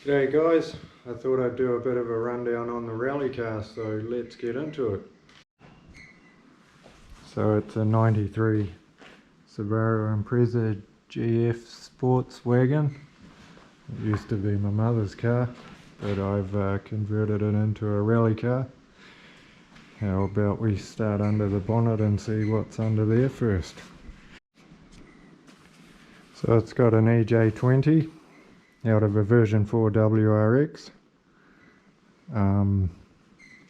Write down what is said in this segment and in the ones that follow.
G'day guys, I thought I'd do a bit of a rundown on the rally car, so let's get into it. So it's a 93 Subaru Impreza GF sports wagon. It used to be my mother's car, but I've converted it into a rally car. How about we start under the bonnet and see what's under there first. So it's got an EJ20 out of a version 4 WRX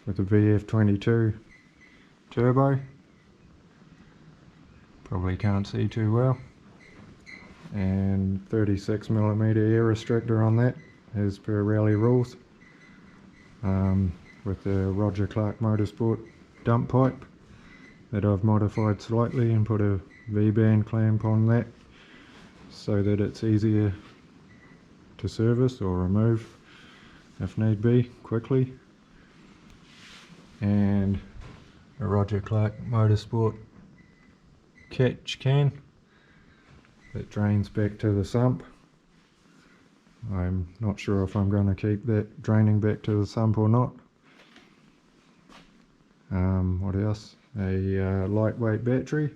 with a VF22 turbo. Probably can't see too well. And 36mm air restrictor on that as per rally rules, with the Roger Clark Motorsport dump pipe that I've modified slightly and put a V-band clamp on that so that it's easier to service or remove if need be quickly. And a Roger Clark Motorsport catch can that drains back to the sump. I'm not sure if I'm going to keep that draining back to the sump or not. What else? A lightweight battery.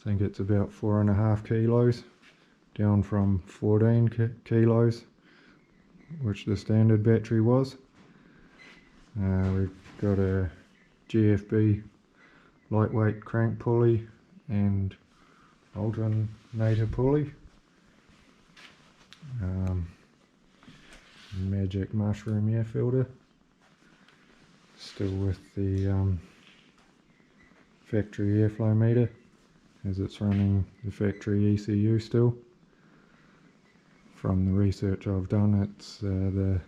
I think it's about 4.5 kilos, down from 14 kilos, which the standard battery was. We've got a GFB lightweight crank pulley and alternator pulley. Magic mushroom air filter, still with the factory airflow meter, as it's running the factory ECU still. From the research I've done, it's the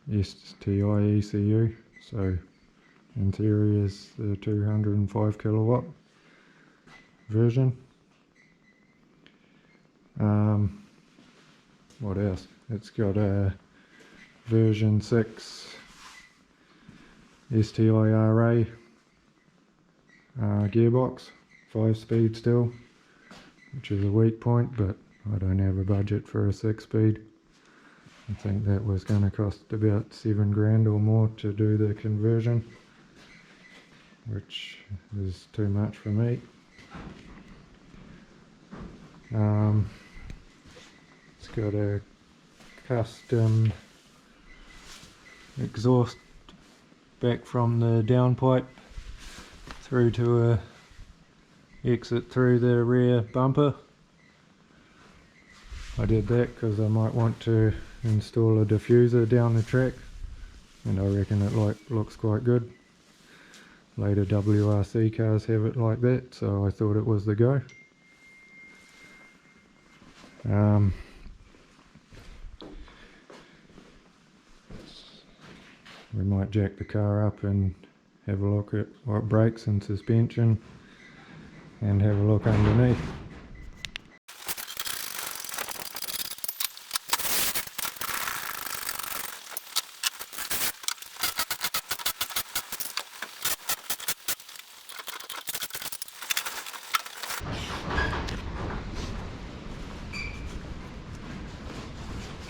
STI ECU, so in theory is the 205 kilowatt version. What else? It's got a version 6 STI-RA gearbox, 5-speed still, which is a weak point, but I don't have a budget for a 6-speed. I think that was going to cost about $7 grand or more to do the conversion, which is too much for me. It's got a custom exhaust back from the downpipe through to a exit through the rear bumper. I did that because I might want to install a diffuser down the track, and I reckon it looks quite good. Later WRC cars have it like that, so I thought it was the go. We might jack the car up and have a look at what brakes and suspension, and have a look underneath.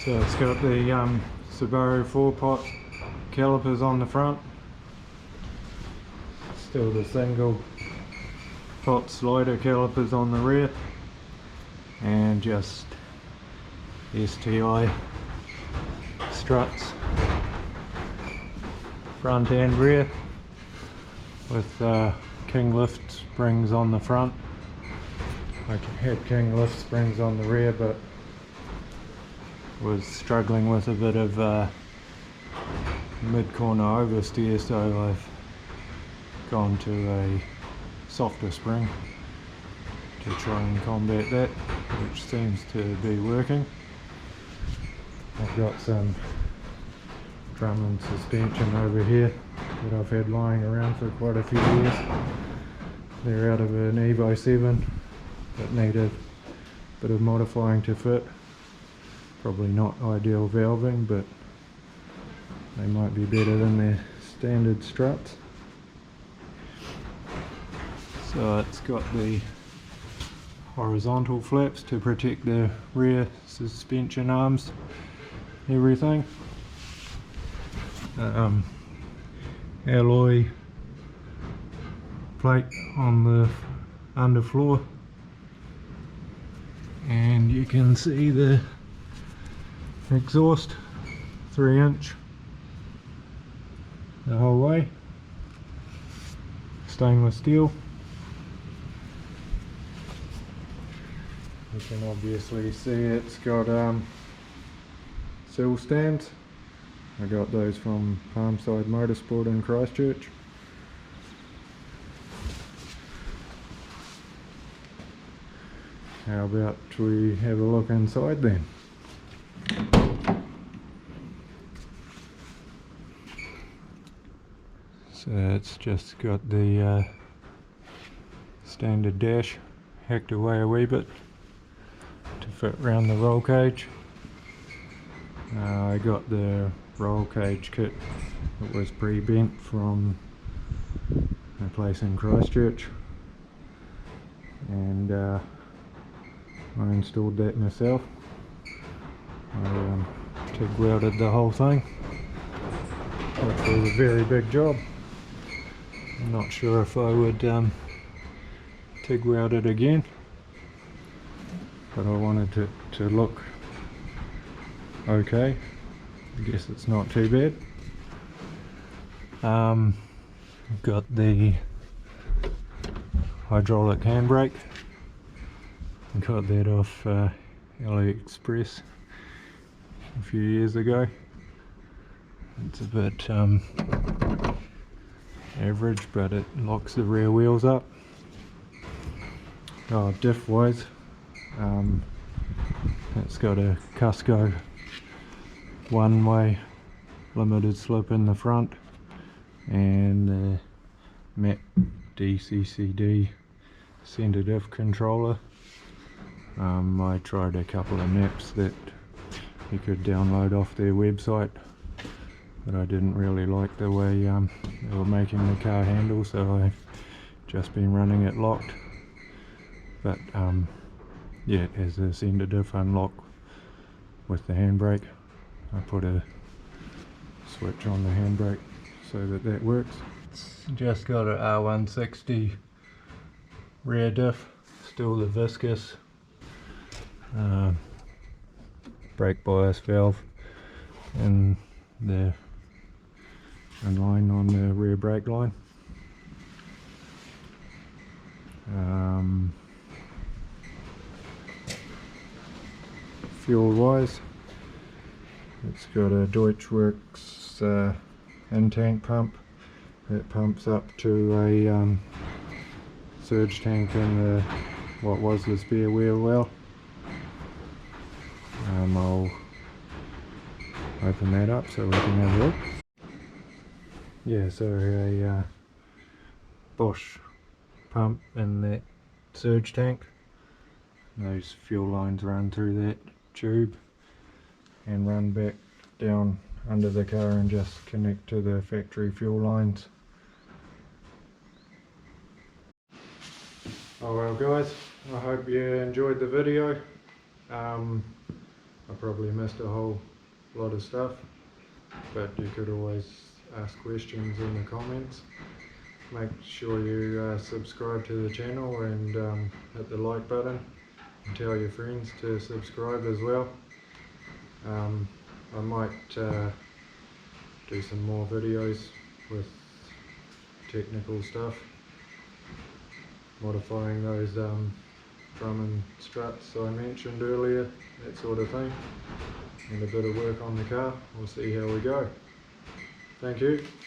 So it's got the Subaru 4-pot calipers on the front, still the single pot slider calipers on the rear, and just STI struts front and rear, with king lift springs on the front. I had king lift springs on the rear, but was struggling with a bit of mid-corner oversteer, so I've gone to a softer spring to try and combat that, which seems to be working. I've got some Drummond suspension over here that I've had lying around for quite a few years. They're out of an Evo 7 that need a bit of modifying to fit. Probably not ideal valving, but they might be better than their standard struts. So it's got the horizontal flaps to protect the rear suspension arms everything. Alloy plate on the underfloor, and you can see the exhaust 3-inch the whole way, stainless steel. You can obviously see it's got sill stands. I got those from Palmside Motorsport in Christchurch. How about we have a look inside then? So it's just got the standard dash hacked away a wee bit to fit around the roll cage. I got the roll cage kit that was pre-bent from a place in Christchurch, and I installed that myself. I TIG welded the whole thing, which was a very big job. I'm not sure if I would TIG weld it again, but I wanted it to look okay. I guess it's not too bad. I've got the hydraulic handbrake. I got that off AliExpress a few years ago. It's a bit average, but it locks the rear wheels up. Oh, diff wise, it's got a Cusco one-way limited slip in the front, and the MAP DCCD center diff controller. I tried a couple of maps that you could download off their website, but I didn't really like the way they were making the car handle, so I've just been running it locked. But yeah, it has a center diff unlock with the handbrake. I put a switch on the handbrake so that works. It's just got a R160 rear diff, still the viscous brake bias valve and the line on the rear brake line. Fuel wise, it's got a Deutschwerks in-tank pump that pumps up to a surge tank in the what was the spare wheel well. I'll open that up so we can have a look. Yeah, so a Bosch pump in that surge tank. Those fuel lines run through that tube and run back down under the car and just connect to the factory fuel lines. Oh well guys, I hope you enjoyed the video. I probably missed a whole lot of stuff, but you could always ask questions in the comments. Make sure you subscribe to the channel and hit the like button, and tell your friends to subscribe as well. I might do some more videos with technical stuff, modifying those drum and struts I mentioned earlier, that sort of thing, and a bit of work on the car. We'll see how we go. Thank you.